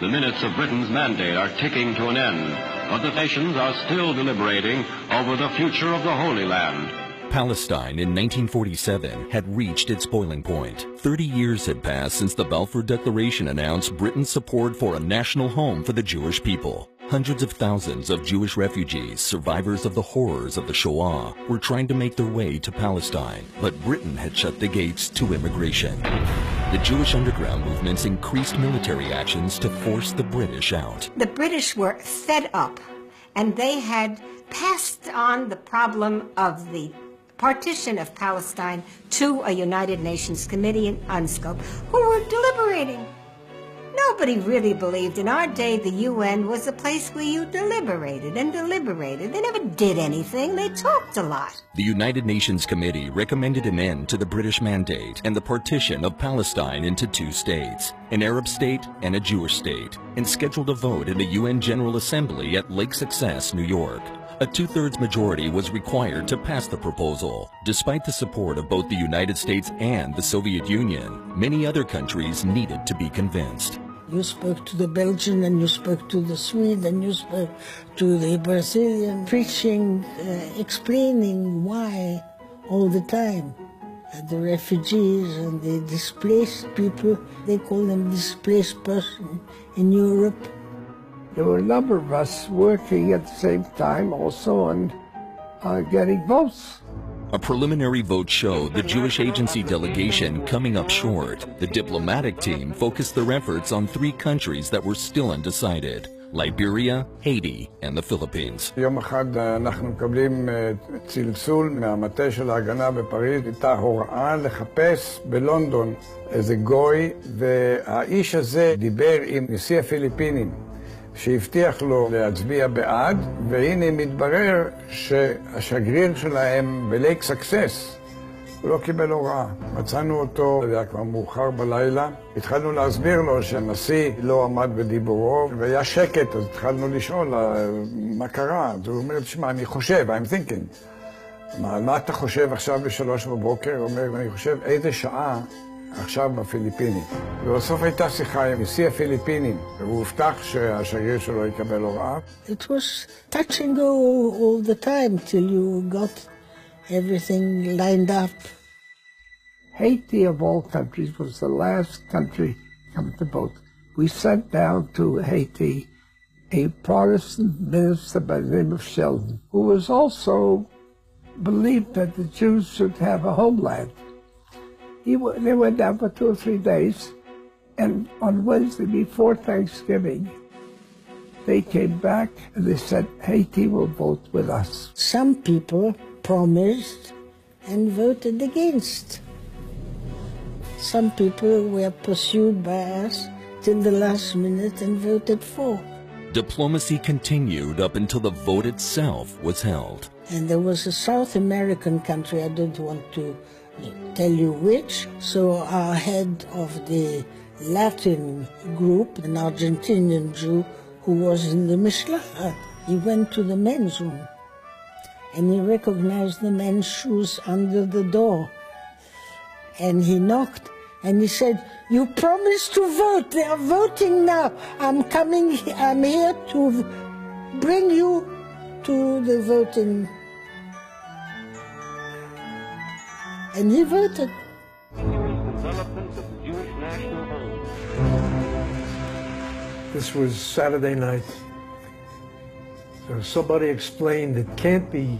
The minutes of Britain's mandate are ticking to an end, but the nations are still deliberating over the future of the Holy Land. Palestine in 1947 had reached its boiling point. 30 years had passed since the Balfour Declaration announced Britain's support for a national home for the Jewish people. Hundreds of thousands of Jewish refugees, survivors of the horrors of the Shoah, were trying to make their way to Palestine, but Britain had shut the gates to immigration. The Jewish underground movements increased military actions to force the British out. The British were fed up, and they had passed on the problem of the partition of Palestine to a United Nations Committee in UNSCOP, who were deliberating. Nobody really believed in our day the UN was a place where you deliberated and deliberated. They never did anything. They talked a lot. The United Nations Committee recommended an end to the British mandate and the partition of Palestine into two states, an Arab state and a Jewish state, and scheduled a vote in the UN General Assembly at Lake Success, New York. A two-thirds majority was required to pass the proposal. Despite the support of both the United States and the Soviet Union, many other countries needed to be convinced. You spoke to the Belgian, and you spoke to the Swede, and you spoke to the Brazilian, preaching, explaining why all the time. The refugees and the displaced people, they call them displaced person in Europe. There were a number of us working at the same time also on getting votes. A preliminary vote showed the Jewish Agency delegation coming up short. The diplomatic team focused their efforts on three countries that were still undecided: Liberia, Haiti, and the Philippines. יום אחד אנחנו מקבלים צלצול מהמטה של ההגנה בפריז, הייתה הוראה לחפש בלונדון איזה גוי, והאיש הזה דיבר עם נשיא הפיליפינים, שהבטיח לו להצביע בעד, והנה מתברר שהשגריר שלהם בלייק סקסס, הוא לא קיבל הוראה. מצאנו אותו, זה היה כבר מאוחר בלילה, התחלנו להסביר לו שהנשיא לא עמד בדיבורו, והיה שקט, אז התחלנו לשאול מה קרה. אז הוא אומר, תשמע, אני חושב, I'm thinking. מה אתה חושב עכשיו ב3 בבוקר? הוא אומר, אני חושב איזה שעה עכשיו בפיליפינים. ובסוף הייתה שיחה עם נשיא הפיליפינים, והוא הובטח שהשגריר שלו יקבל הוראה. It was touch and go all the time till you got everything lined up. Haiti, of all countries, was the last country to come to vote. We sent down to Haiti a Protestant minister by the name of Sheldon, who was also believed that the Jews should have a homeland. They went down for 2 or 3 days, and on Wednesday before Thanksgiving, they came back and they said, Haiti will vote with us. Some people promised and voted against. Some people were pursued by us till the last minute and voted for. Diplomacy continued up until the vote itself was held. And there was a South American country, I don't want to tell you which, so our head of the Latin group, an Argentinian Jew who was in the Mishlah, he went to the men's room and he recognized the men's shoes under the door. And he knocked and he said, you promised to vote, they are voting now. I'm here to bring you to the voting. And he voted. This was Saturday night. So somebody explained it can't be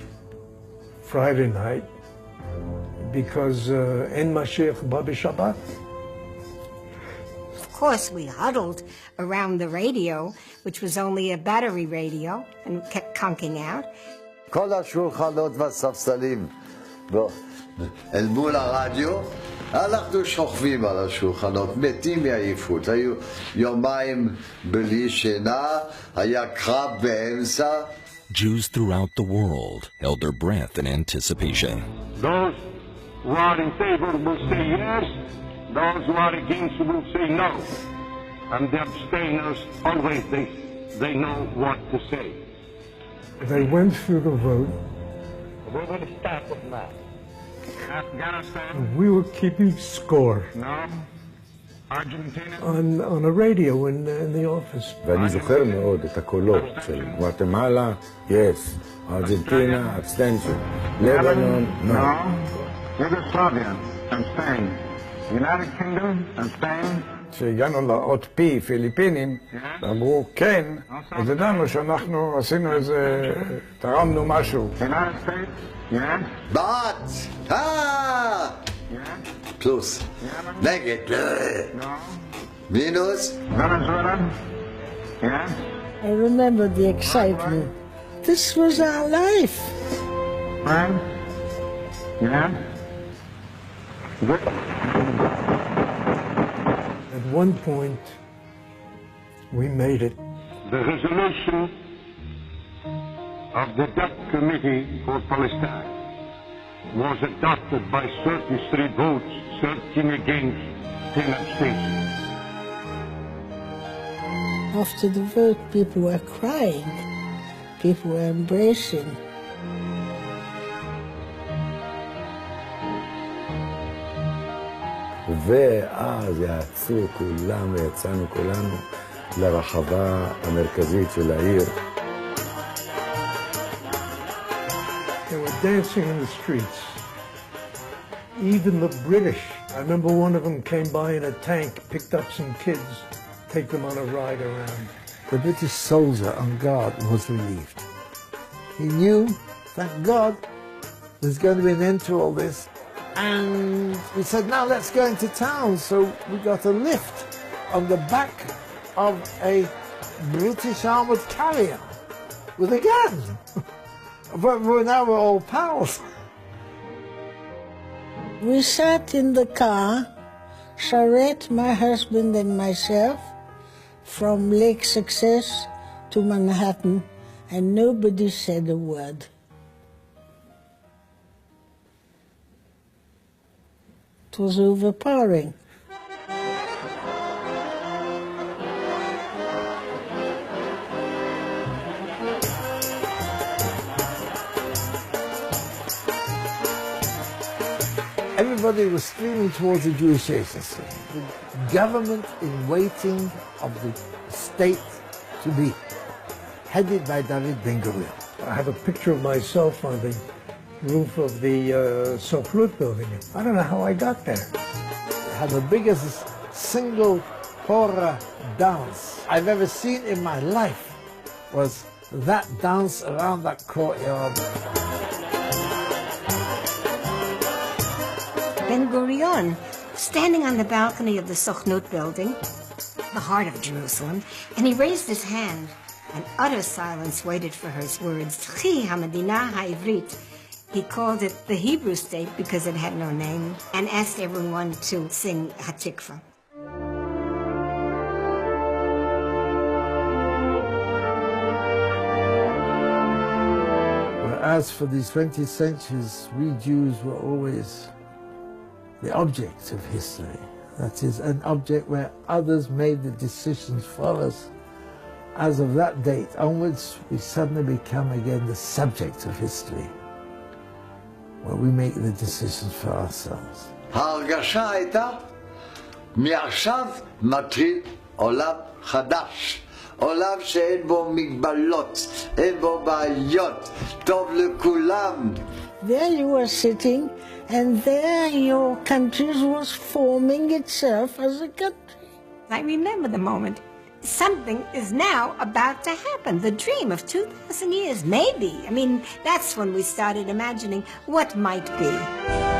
Friday night because En Mashiach Ba B'Shabbat. Of course, we huddled around the radio, which was only a battery radio, and kept conking out. כל השולחנות והספסלים אל מול הרדיו, אנחנו שוכבים על השולחנות, מתים מעייפות. היו יומיים בלי שינה, היה קרב באמצע. Jews throughout the world held their breath in anticipation. Those who are in favor will say yes, those who are against will say no. And the abstainers always, they know what to say. They went through the vote. We're going to start with that. Afghanistan. We were keeping score. No. on a radio in the office. ואני זוכר מאוד את הקולות של גואטמלה, yes, ארגנטינה, abstention, לבנון, no. Yugoslavia and Spain, United Kingdom and Spain. כשהגענו לאות פי, פיליפינים, אמרו כן, אז ידענו שאנחנו עשינו איזה, תרמנו משהו. United States, yes. בעד! פלוס. נגד. מינוס. Venezuela, yes. I remember the excitement. This was our life. France, yes. Good. At one point, we made it. The resolution of the Dutch Committee for Palestine was adopted by 33 votes, 13 against, 10 abstentions. After the vote, people were crying. People were embracing. ואז יצאו כולם ויצאנו כולנו לרחבה המרכזית של העיר. They were dancing in the streets. Even the British. I remember one of them came by in a tank, picked up some kids, take them on a ride around. The British soldier on guard was relieved. He knew, thank God, there's going to be an end to all this. And we said, now let's go into town. So we got a lift on the back of a British armored carrier with a gun. But now we're all pals. We sat in the car, Charette, my husband, and myself, from Lake Success to Manhattan, and nobody said a word. It was overpowering. Everybody was streaming towards the Jewish agency. The government in waiting of the state to be headed by David Ben-Gurion. I have a picture of myself on the roof of the Sochrut building. I don't know how I got there. It had the biggest single horror dance I've ever seen in my life was that dance around that courtyard. Ben-Gurion, standing on the balcony of the Sochnut building, the heart of Jerusalem, and he raised his hand, and utter silence waited for his words. Tchi HaMedina HaIvrit. He called it the Hebrew state because it had no name, and asked everyone to sing Hatikva. Whereas for these 20 centuries, we Jews were always the object of history. That is, an object where others made the decisions for us. As of that date onwards, we suddenly become again the subject of history, where we make the decisions for ourselves. ההרגשה הייתה, מעכשיו מתחיל עולם חדש. עולם שאין בו מגבלות, אין בו בעיות, טוב לכולם. There you were sitting, and there your country was forming itself as a country. I remember the moment. Something is now about to happen. The dream of 2,000 years, maybe. I mean, that's when we started imagining what might be.